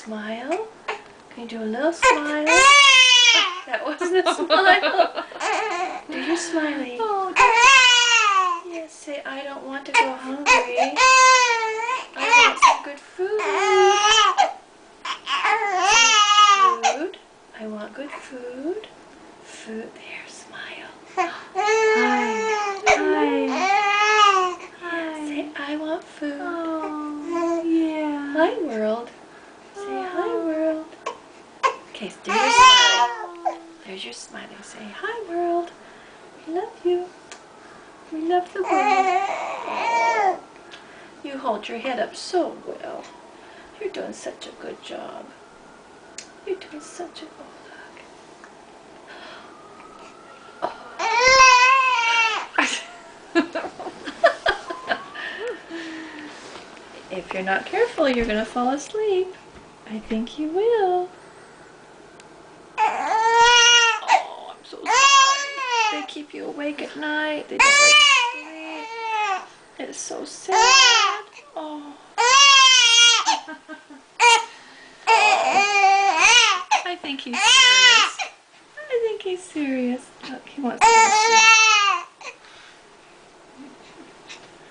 smile? Can you do a little smile? That wasn't a smile. Do your smiley. Yes, say, I don't want to go hungry. I want some good food. Food. I want good food. Food. There, smile. Hi. Say, I want food. Oh, yeah. Hi, world. Say, hi, world. Okay, do your smiley. There's your smiley. Say, hi, world. We love you. We love the world. Oh, you hold your head up so well. You're doing such a good job. You're doing such a good look. If you're not careful, you're going to fall asleep. I think you will. Oh, I'm so sorry. They keep you awake at night. They don't let you sleep. It's so sad. Oh. I think he's serious. I think he's serious. Look, he wants to go sleep.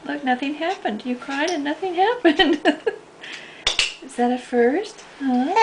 Look, nothing happened. You cried and nothing happened. Is that a first? Huh?